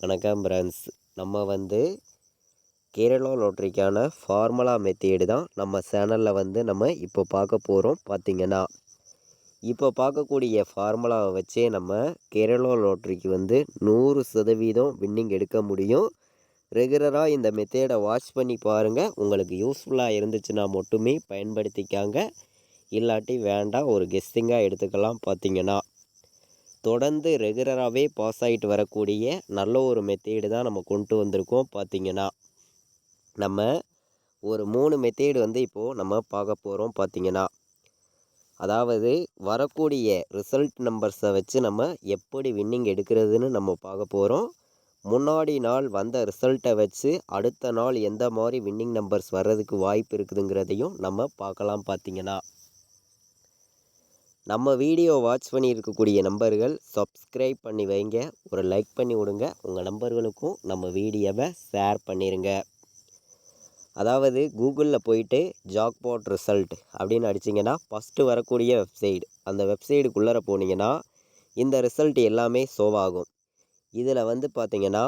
வணக்கம் ஃப்ரெண்ட்ஸ். நம்ம Kerala லாட்ரிக்கான formula method தான் நம்ம சேனலில் நம்ம இப்போ பார்க்க போகிறோம். பார்த்திங்கன்னா இப்போ பார்க்கக்கூடிய ஃபார்முலாவை வச்சே நம்ம கேரளா லாட்ரிக்கு 100% வின்னிங் எடுக்க முடியும். ரெகுலராக இந்த மெத்தேடை வாட்ச் பண்ணி பாருங்கள். உங்களுக்கு யூஸ்ஃபுல்லாக இருந்துச்சுன்னா மட்டுமே பயன்படுத்திக்காங்க, இல்லாட்டி வேண்டாம், ஒரு கெஸ்ஸிங்காக எடுத்துக்கலாம். பார்த்திங்கன்னா தொடர்ந்து ரெகுலராகவே பாஸ் ஆகிட்டு வரக்கூடிய நல்ல ஒரு மெத்தேடு தான் நம்ம கொண்டு வந்திருக்கோம். பார்த்திங்கன்னா நம்ம ஒரு 3 மெத்தேடு இப்போது நம்ம பார்க்க போகிறோம். பார்த்திங்கன்னா அதாவது வரக்கூடிய ரிசல்ட் நம்பர்ஸை வச்சு நம்ம எப்படி வின்னிங் எடுக்கிறதுன்னு நம்ம பார்க்க போகிறோம். முன்னாடி நாள் வந்த ரிசல்ட்டை வச்சு அடுத்த நாள் எந்த மாதிரி வின்னிங் நம்பர்ஸ் வர்றதுக்கு வாய்ப்பு இருக்குதுங்கிறதையும் நம்ம பார்க்கலாம். பார்த்திங்கன்னா நம்ம வீடியோ வாட்ச் பண்ணி இருக்கக்கூடிய நம்பர்கள் சப்ஸ்கிரைப் பண்ணி வைங்க, ஒரு லைக் பண்ணி விடுங்க, உங்கள் நம்பர்களுக்கும் நம்ம வீடியோவை ஷேர் பண்ணிடுங்க. அதாவது கூகுளில் போயிட்டு ஜாக்பாட் ரிசல்ட் அப்படின்னு அடிச்சிங்கன்னா ஃபஸ்ட்டு வரக்கூடிய வெப்சைட், அந்த வெப்சைட்டுக்குள்ளே போனீங்கன்னா இந்த ரிசல்ட் எல்லாமே ஷோவாகும். இதில் பார்த்திங்கன்னா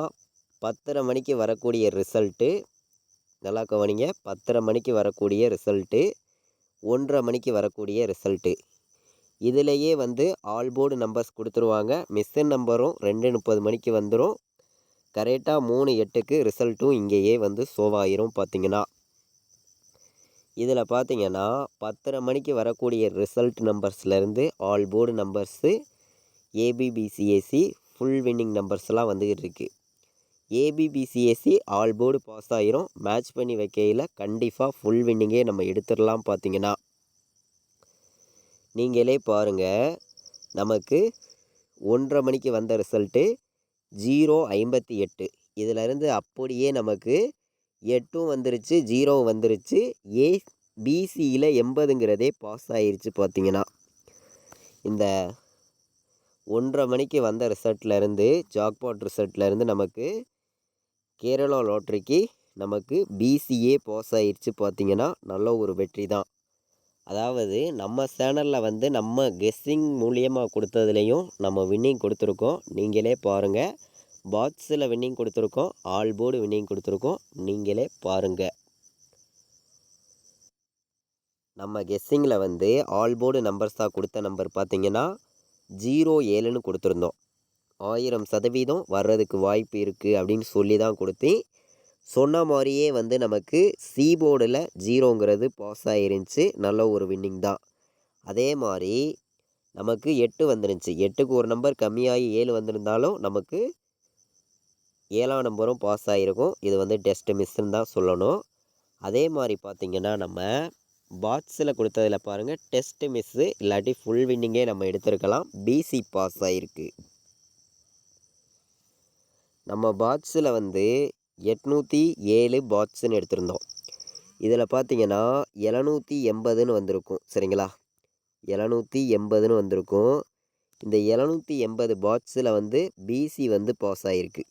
10:30 மணிக்கு வரக்கூடிய ரிசல்ட்டு, நல்லா கவனிங்க, 10:30 மணிக்கு வரக்கூடிய ரிசல்ட்டு, 1:30 மணிக்கு வரக்கூடிய ரிசல்ட்டு, இதிலேயே ஆல் போர்டு நம்பர்ஸ் கொடுத்துருவாங்க. மிஸ்ஸின் நம்பரும் 2:30 மணிக்கு வந்துடும். கரெக்டாக 3:08க்கு ரிசல்ட்டும் இங்கேயே ஷோவாயிரும். பார்த்திங்கன்னா இதில் பார்த்திங்கன்னா 10:30 மணிக்கு வரக்கூடிய ரிசல்ட் நம்பர்ஸ்லேருந்து all board numbers, ABBCSC full winning நம்பர்ஸ்லாம் வந்துக்கிட்டு இருக்குது. ஏபிபிசிஎஸ்சி ஆல் போர்டு பாஸ் ஆகிரும். மேட்ச் பண்ணி வைக்கையில் கண்டிப்பாக ஃபுல் வின்னிங்கே நம்ம எடுத்துடலாம். பார்த்திங்கன்னா நீங்களே பாருங்கள், நமக்கு 1:30 மணிக்கு வந்த ரிசல்ட்டு 058. இதிலேருந்து அப்படியே நமக்கு 8ம் வந்துருச்சு, 0வும் வந்துருச்சு. பிசியில் 80ங்கிறதே பாஸ் ஆகிருச்சு. பார்த்திங்கன்னா இந்த 1:30 மணிக்கு வந்த ரிசல்ட்லேருந்து, ஜாக்பாட் ரிசல்ட்லேருந்து நமக்கு கேரளா லாட்ரிக்கு நமக்கு பிசிஏ பாஸ் ஆகிருச்சு. பார்த்திங்கன்னா நல்ல ஒரு வெற்றி தான். அதாவது நம்ம சேனலில் நம்ம கெஸ்ஸிங் மூலியமாக கொடுத்ததுலேயும் நம்ம வின்னிங் கொடுத்துருக்கோம். நீங்களே பாருங்கள், பாக்ஸில் வின்னிங் கொடுத்துருக்கோம், ஆல் போர்டு வின்னிங் கொடுத்துருக்கோம். நீங்களே பாருங்கள். நம்ம கெஸ்ஸிங்கில் ஆல் போர்டு நம்பர்ஸாக கொடுத்த நம்பர் பார்த்திங்கன்னா 07ன்னு கொடுத்துருந்தோம். 1000% வர்றதுக்கு வாய்ப்பு இருக்குது அப்படின்னு சொல்லி தான் கொடுத்தேன். சொன்ன மாதிரியே நமக்கு சி போர்டில் 0ங்கிறது பாஸ் ஆகிருந்துச்சு. நல்ல ஒரு வின்னிங் தான். அதே மாதிரி நமக்கு 8 வந்துருந்துச்சு. 8க்கு ஒரு நம்பர் கம்மியாகி 7 வந்திருந்தாலும் நமக்கு 7ஆம் நம்பரும் பாஸ் ஆகிருக்கும். இது டெஸ்ட் மிஸ்ன்னு தான் சொல்லணும். அதே மாதிரி பார்த்திங்கன்னா நம்ம பாக்ஸில் கொடுத்ததில் பாருங்கள், டெஸ்ட் மிஸ்ஸு இல்லாட்டி ஃபுல் வின்னிங்கே நம்ம எடுத்திருக்கலாம். பிசி பாஸ் ஆகிருக்கு. நம்ம பாக்ஸில் 807 பாட்ஸ்ன்னு எடுத்திருந்தோம். இதில் பார்த்திங்கன்னா 780ன்னு வந்திருக்கும். சரிங்களா, 780ன்னு வந்திருக்கும். இந்த 780 பாட்ஸில் பிசி பாஸ் ஆகிருக்கு.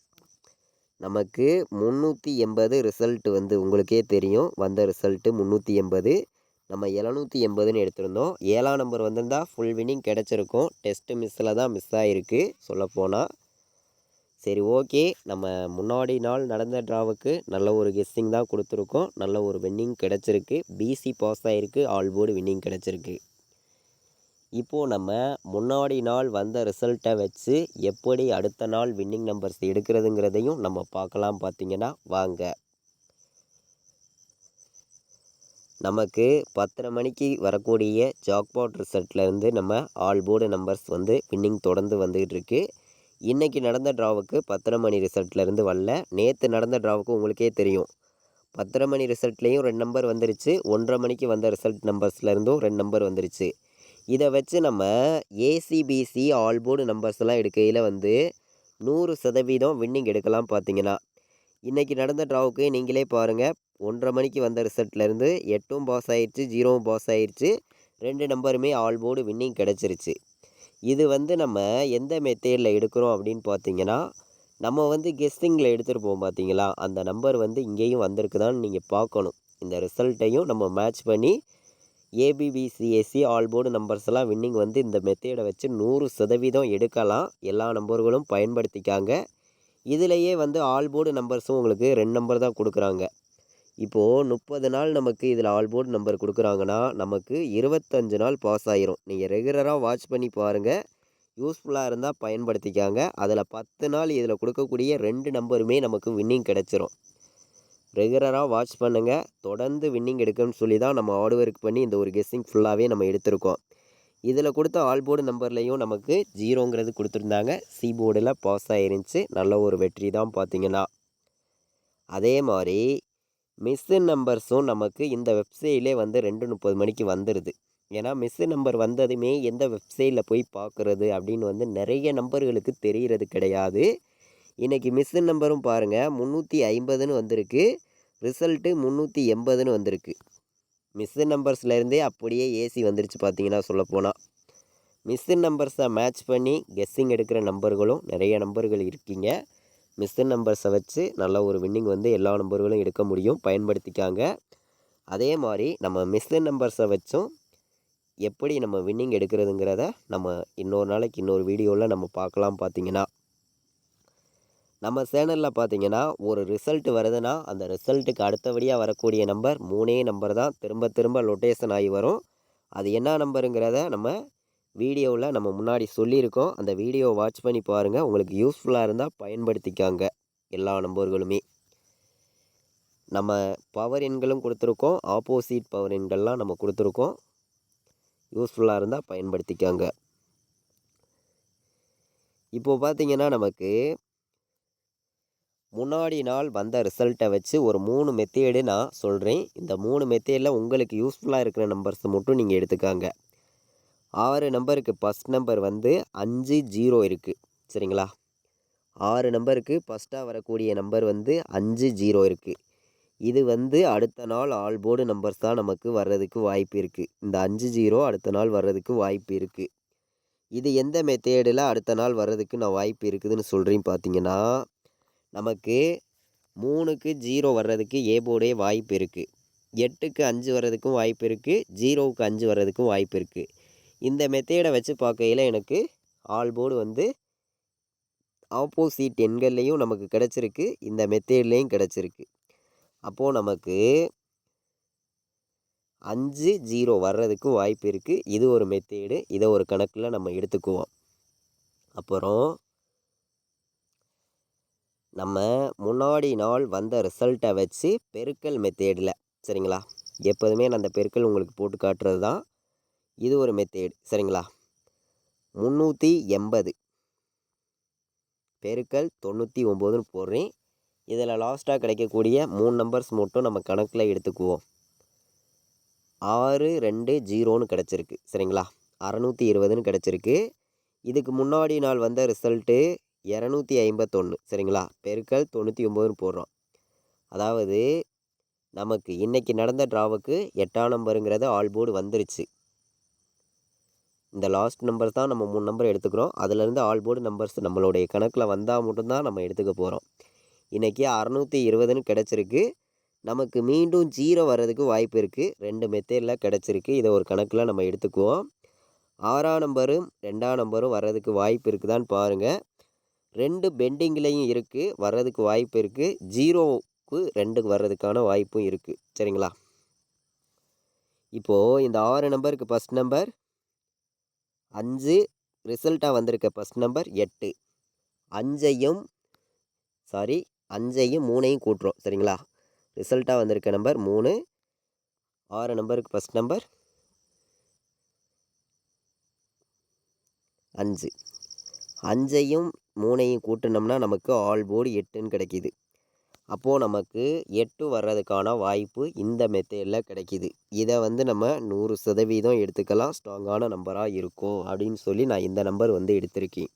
நமக்கு 380 ரிசல்ட்டு உங்களுக்கே தெரியும். வந்த ரிசல்ட்டு 380. நம்ம 780ன்னு எடுத்திருந்தோம். 7ஆம் நம்பர் வந்திருந்தால் ஃபுல் வின்னிங் கிடச்சிருக்கும். டெஸ்ட்டு மிஸ்ஸில் தான் மிஸ் ஆகிருக்கு சொல்லப்போனால். சரி, ஓகே. நம்ம முன்னாடி நாள் நடந்த ட்ராவுக்கு நல்ல ஒரு கெஸ்ஸிங் தான் கொடுத்துருக்கோம். நல்ல ஒரு வின்னிங் கிடச்சிருக்கு. பிசி பாஸ் ஆகிருக்கு, ஆல் போர்டு வின்னிங் கிடச்சிருக்கு. இப்போது நம்ம முன்னாடி நாள் வந்த ரிசல்ட்டை வச்சு எப்படி அடுத்த நாள் வின்னிங் நம்பர்ஸ் எடுக்கிறதுங்கிறதையும் நம்ம பார்க்கலாம். பார்த்திங்கன்னா வாங்க. நமக்கு 10:30 மணிக்கு வரக்கூடிய ஜாக்பாட் ரிசல்ட்லேருந்து நம்ம ஆல் போர்டு நம்பர்ஸ் வின்னிங் தொடர்ந்து வந்துக்கிட்டு இருக்குது. இன்றைக்கி நடந்த ட்ராவுக்கு 10:30 மணி ரிசல்ட்லேருந்து வரல. நேற்று நடந்த ட்ராவுக்கு உங்களுக்கே தெரியும், 10:30 மணி ரிசல்ட்லேயும் 2 நம்பர் வந்துருச்சு. 1:30 மணிக்கு வந்த ரிசல்ட் நம்பர்ஸ்லேருந்தும் 2 நம்பர் வந்துருச்சு. இதை வச்சு நம்ம ஏசிபிசி ஆல் போர்டு நம்பர்ஸ்லாம் எடுக்கையில் 100% வின்னிங் எடுக்கலாம். பார்த்திங்கன்னா இன்றைக்கி நடந்த ட்ராவுக்கு நீங்களே பாருங்கள், 1:30 மணிக்கு வந்த ரிசல்ட்லேருந்து 8ம் பாஸ் ஆகிடுச்சு, 0வும் பாஸ் ஆகிடுச்சு. 2 நம்பருமே ஆல் போர்டு வின்னிங் கிடச்சிருச்சு. இது நம்ம எந்த மெத்தேடில் எடுக்கிறோம் அப்படின்னு பார்த்திங்கன்னா, நம்ம கெஸ்ஸிங்கில் எடுத்துருப்போம். பார்த்திங்களா, அந்த நம்பர் இங்கேயும் வந்திருக்குதான்னு நீங்கள் பார்க்கணும். இந்த ரிசல்ட்டையும் நம்ம மேட்ச் பண்ணி ஏபிபிசிஎஸ்சி ஆல் போர்டு நம்பர்ஸ்லாம் வின்னிங் இந்த மெத்தேடை வச்சு 100% எடுக்கலாம். எல்லா நம்பர்களும் பயன்படுத்திக்காங்க. இதிலேயே வந்து ஆல் போர்டு நம்பர்ஸும் உங்களுக்கு 2 நம்பர் தான் கொடுக்குறாங்க. இப்போது 30 நாள் நமக்கு இதில் ஆல் போர்டு நம்பர் கொடுக்குறாங்கன்னா, நமக்கு 25 நாள் பாஸ் ஆயிரும். நீங்கள் ரெகுலராக வாட்ச் பண்ணி பாருங்கள். யூஸ்ஃபுல்லாக இருந்தால் பயன்படுத்திக்காங்க. அதில் 10 நாள் இதில் கொடுக்கக்கூடிய 2 நம்பருமே நமக்கு வின்னிங் கிடச்சிரும். ரெகுலராக வாட்ச் பண்ணுங்கள். தொடர்ந்து வின்னிங் எடுக்கணும்னு சொல்லி தான் நம்ம ஹார்ட் ஒர்க் பண்ணி இந்த ஒரு கெஸ்ஸிங் ஃபுல்லாகவே நம்ம எடுத்திருக்கோம். இதில் கொடுத்த ஆல் போர்டு நம்பர்லேயும் நமக்கு 0ங்கிறது கொடுத்துருந்தாங்க. சி போர்டில் பாஸ் ஆயிருந்துச்சு. நல்ல ஒரு வெற்றி தான் பார்த்தீங்கன்னா. அதே மாதிரி மிஸ்ஸின் நம்பர்ஸும் நமக்கு இந்த வெப்சைட்லே வந்து 2:30 மணிக்கு வந்துடுது. ஏன்னா மிஸ்ஸு நம்பர் வந்ததுமே எந்த வெப்சைட்டில் போய் பார்க்குறது அப்படின்னு வந்து நிறைய நம்பர்களுக்கு தெரிகிறது கிடையாது. இன்றைக்கி மிஸ்ஸின் நம்பரும் பாருங்கள் 350ன்னு வந்திருக்கு. ரிசல்ட்டு 380ன்னு வந்திருக்கு. மிஸ்ஸின் நம்பர்ஸ்லேருந்தே அப்படியே ஏசி வந்துருச்சு பார்த்தீங்கன்னா சொல்லப்போனால். மிஸ்ஸின் நம்பர்ஸை மேட்ச் பண்ணி கெஸ்ஸிங் எடுக்கிற நம்பர்களும் நிறைய நம்பர்கள் இருக்கீங்க. மிஸ்ஸின் நம்பர்ஸை வச்சு நல்ல ஒரு வின்னிங் வந்து எல்லா நம்பர்களும் எடுக்க முடியும். பயன்படுத்திக்காங்க. அதே மாதிரி நம்ம மிஸ்ஸின் நம்பர்ஸை வச்சும் எப்படி நம்ம வின்னிங் எடுக்கிறதுங்கிறத நம்ம இன்னொரு நாளைக்கு இன்னொரு வீடியோவில் நம்ம பார்க்கலாம். பார்த்தீங்கன்னா நம்ம சேனலில் பார்த்தீங்கன்னா ஒரு ரிசல்ட் வருதுன்னா அந்த ரிசல்ட்டுக்கு அடுத்தபடியாக வரக்கூடிய நம்பர் 3 நம்பர் தான் திரும்ப திரும்ப லொட்டேஷன் ஆகி வரும். அது என்ன நம்பருங்கிறத நம்ம வீடியோவில் நம்ம முன்னாடி சொல்லியிருக்கோம். அந்த வீடியோவை வாட்ச் பண்ணி பாருங்கள். உங்களுக்கு யூஸ்ஃபுல்லாக இருந்தால் பயன்படுத்திக்காங்க. எல்லா நம்பர்களுமே நம்ம பவர் எண்களும் கொடுத்துருக்கோம். ஆப்போசிட் பவர் எண்கள்லாம் நம்ம கொடுத்துருக்கோம். யூஸ்ஃபுல்லாக இருந்தால் பயன்படுத்திக்காங்க. இப்போது பார்த்தீங்கன்னா நமக்கு முன்னாடி நாள் வந்த ரிசல்ட்டை வச்சு ஒரு 3 மெத்தேடு நான் சொல்கிறேன். இந்த 3 மெத்தேடில் உங்களுக்கு யூஸ்ஃபுல்லாக இருக்கிற நம்பர்ஸை மட்டும் நீங்கள் எடுத்துக்காங்க. 6 நம்பருக்கு ஃபஸ்ட் நம்பர் வந்து 50 இருக்குது. சரிங்களா? 6 நம்பருக்கு ஃபஸ்ட்டாக வரக்கூடிய நம்பர் வந்து 50 இருக்குது. இது வந்து அடுத்த நாள் ஆல் போர்டு நம்பர்ஸ் தான் நமக்கு வர்றதுக்கு வாய்ப்பு இருக்குது. இந்த 50 அடுத்த நாள் வர்றதுக்கு வாய்ப்பு இருக்குது. இது எந்த மெத்தேடில் அடுத்த நாள் வர்றதுக்கு நான் வாய்ப்பு இருக்குதுன்னு சொல்கிறேன். பார்த்தீங்கன்னா நமக்கு 3க்கு 0 வர்றதுக்கு ஏ போர்டே வாய்ப்பு இருக்குது. 8க்கு 5 வர்றதுக்கும் வாய்ப்பு இருக்குது. 0க்கு 5 வர்றதுக்கும் வாய்ப்பு இருக்குது. இந்த மெத்தேடை வச்சு பார்க்கையில் எனக்கு ஆல் போர்டு வந்து ஆப்போசிட் எண்கள்லேயும் நமக்கு கிடச்சிருக்கு. இந்த மெத்தேட்லேயும் கிடச்சிருக்கு. அப்போது நமக்கு 50 வர்றதுக்கு வாய்ப்பு இருக்குது. இது ஒரு மெத்தேடு. இதை ஒரு கணக்கில் நம்ம எடுத்துக்குவோம். அப்புறம் நம்ம முன்னாடி நாள் வந்த ரிசல்ட்டை வச்சு பெருக்கல் மெத்தேடில், சரிங்களா? எப்போதுமே நான் அந்த பெருக்கல் உங்களுக்கு போட்டு காட்டுறது தான். இது ஒரு மெத்தேடு. சரிங்களா? 380 பெருக்கல் 99ன்னு போடுறேன். இதில் லாஸ்ட்டாக கிடைக்கக்கூடிய 3 நம்பர்ஸ் மட்டும் நம்ம கணக்கில் எடுத்துக்குவோம். 620ன்னு கிடச்சிருக்கு. சரிங்களா? 620ன்னு கிடச்சிருக்கு. இதுக்கு முன்னாடி நாள் வந்த ரிசல்ட்டு 251. சரிங்களா? பெருக்கல் 99ன்னு போடுறோம். அதாவது நமக்கு இன்றைக்கி நடந்த ட்ராவுக்கு 8ஆம் நம்பருங்கிறது ஆல் போர்டு வந்துருச்சு. இந்த லாஸ்ட் நம்பர் தான் நம்ம 3 நம்பர் எடுத்துக்கிறோம். அதிலேருந்து ஆல் போர்டு நம்பர்ஸ் நம்மளுடைய கணக்கில் வந்தால் மட்டும்தான் நம்ம எடுத்துக்க போகிறோம். இன்றைக்கி 620ன்னு கிடச்சிருக்கு. நமக்கு மீண்டும் 0 வர்றதுக்கு வாய்ப்பு இருக்குது. 2 மெத்தேடில் கிடச்சிருக்கு. இதை ஒரு கணக்கில் நம்ம எடுத்துக்குவோம். 6ஆம் நம்பரும் 2ஆம் நம்பரும் வர்றதுக்கு வாய்ப்பு இருக்குதான்னு பாருங்கள். 2 பெண்டிங்லேயும் இருக்குது. வர்றதுக்கு வாய்ப்பு இருக்குது. 0க்கு 2க்கு வர்றதுக்கான வாய்ப்பும் இருக்குது. சரிங்களா? இப்போது இந்த 6 நம்பருக்கு ஃபஸ்ட் நம்பர் 5, ரிசல்ட்டாக வந்திருக்க ஃபஸ்ட் நம்பர் 8. 5ஐயும் 3ஐயும் கூட்டுறோம். சரிங்களா? ரிசல்ட்டாக வந்திருக்க நம்பர் 3. 6 நம்பருக்கு ஃபஸ்ட் நம்பர் 5. 5ஐயும் 3ஐயும் கூட்டினோம்னா நமக்கு ஆல் போர்டு 8ன்னு கிடைக்கிது. அப்போது நமக்கு 8 வர்றதுக்கான வாய்ப்பு இந்த மெத்தேடில் கிடைக்கிது. இதை வந்து நம்ம 100% எடுத்துக்கலாம். ஸ்ட்ராங்கான நம்பராக இருக்கும் அப்படின்னு சொல்லி நான் இந்த நம்பர் வந்து எடுத்திருக்கேன்.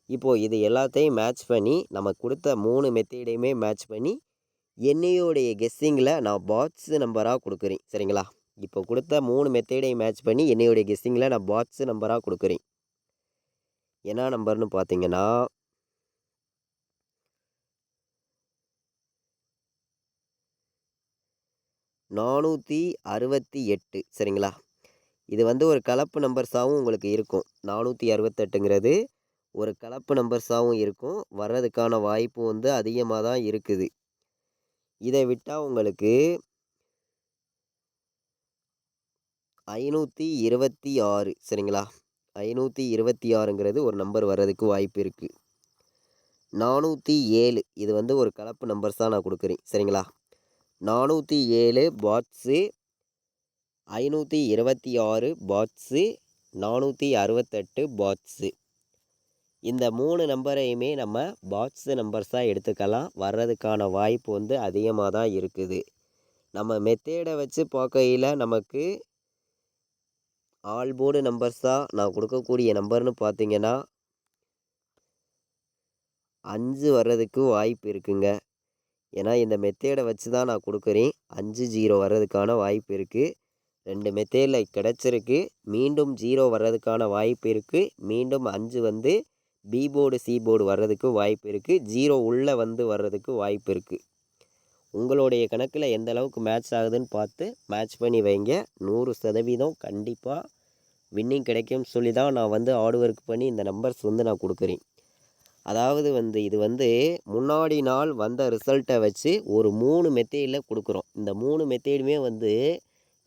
இப்போது இது எல்லாத்தையும் மேட்ச் பண்ணி நம்ம கொடுத்த 3 மெத்தேடையுமே மேட்ச் பண்ணி என்னையோடைய கெஸ்ஸிங்கில் நான் பாக்ஸு நம்பராக கொடுக்குறேன். சரிங்களா? இப்போ கொடுத்த 3 மெத்தேடையும் மேட்ச் பண்ணி என்னையோடைய கெஸ்ஸிங்கில் நான் பாக்ஸு நம்பராக கொடுக்குறேன். என்ன நம்பர்னு பார்த்தீங்கன்னா 468. சரிங்களா? இது வந்து ஒரு கலப்பு நம்பர்ஸாகவும் உங்களுக்கு இருக்கும். 468ங்கிறது ஒரு கலப்பு நம்பர்ஸாகவும் இருக்கும். வர்றதுக்கான வாய்ப்பு வந்து அதிகமாக தான் இருக்குது. இதை விட்டால் உங்களுக்கு 526 சரிங்களா? 526ங்கிறது ஒரு நம்பர் வர்றதுக்கு வாய்ப்பு இருக்குது. 407 இது வந்து ஒரு கலப்பு நம்பர்ஸ் தான் நான் கொடுக்குறேன் சரிங்களா? 407 பாட்ஸு, 526 பாட்ஸு, 468 பாட்ஸு. இந்த 3 நம்பரையுமே நம்ம பாட்ஸு நம்பர்ஸாக எடுத்துக்கலாம். வர்றதுக்கான வாய்ப்பு வந்து அதிகமாக தான் இருக்குது. நம்ம மெத்தேடை வச்சு பார்க்கையில் நமக்கு ஆல் போர்டு நம்பர்ஸாக நான் கொடுக்கக்கூடிய நம்பர்னு பார்த்தீங்கன்னா 5 வர்றதுக்கு வாய்ப்பு இருக்குங்க. ஏன்னா இந்த மெத்தேடை வச்சு தான் நான் கொடுக்குறேன். 5-0 வர்றதுக்கான வாய்ப்பு இருக்குது. 2 மெத்தேடில் கிடச்சிருக்கு. மீண்டும் 0 வர்றதுக்கான வாய்ப்பு இருக்குது. மீண்டும் 5 வந்து பி போர்டு சி போர்டு வர்றதுக்கு வாய்ப்பு இருக்குது. 0 உள்ளே வந்து வர்றதுக்கு வாய்ப்பு இருக்குது. உங்களுடைய கணக்கில் எந்த அளவுக்கு மேட்ச் ஆகுதுன்னு பார்த்து மேட்ச் பண்ணி வைங்க. 100% கண்டிப்பாக வின்னிங் கிடைக்கும்னு சொல்லி தான் நான் வந்து ஹார்ட் ஒர்க் பண்ணி இந்த நம்பர்ஸ் வந்து நான் கொடுக்குறேன். அதாவது வந்து இது வந்து முன்னாடி நாள் வந்த ரிசல்ட்டை வச்சு ஒரு 3 மெத்தேடில் கொடுக்குறோம். இந்த 3 மெத்தேடுமே வந்து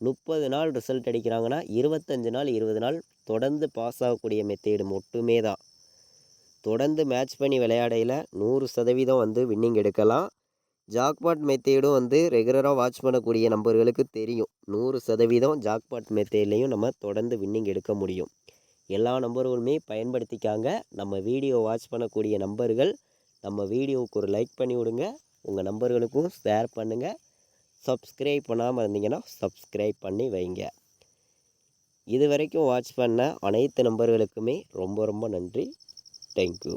30 நாள் ரிசல்ட் அடிக்கிறாங்கன்னா 25 நாள் 20 நாள் தொடர்ந்து பாஸ் ஆகக்கூடிய மெத்தேடு மட்டுமே தான். தொடர்ந்து மேட்ச் பண்ணி விளையாடையில் 100% வந்து வின்னிங் எடுக்கலாம். ஜாக்பாட் மெத்தேடும் வந்து ரெகுலராக வாட்ச் பண்ணக்கூடிய நம்பர்களுக்கு தெரியும். 100% ஜாக்பாட் மெத்தேட்லேயும் நம்ம தொடர்ந்து வின்னிங் எடுக்க முடியும். எல்லா நம்பர்களுமே பயன்படுத்திக்காங்க. நம்ம வீடியோ வாட்ச் பண்ணக்கூடிய நம்பர்கள் நம்ம வீடியோவுக்கு ஒரு லைக் பண்ணி விடுங்க. உங்கள் நம்பர்களுக்கும் ஷேர் பண்ணுங்கள். சப்ஸ்கிரைப் பண்ணாமல் இருந்தீங்கன்னா சப்ஸ்கிரைப் பண்ணி வைங்க. இது வரைக்கும் வாட்ச் பண்ண அனைத்து நம்பர்களுக்குமே ரொம்ப ரொம்ப நன்றி. தேங்க்யூ.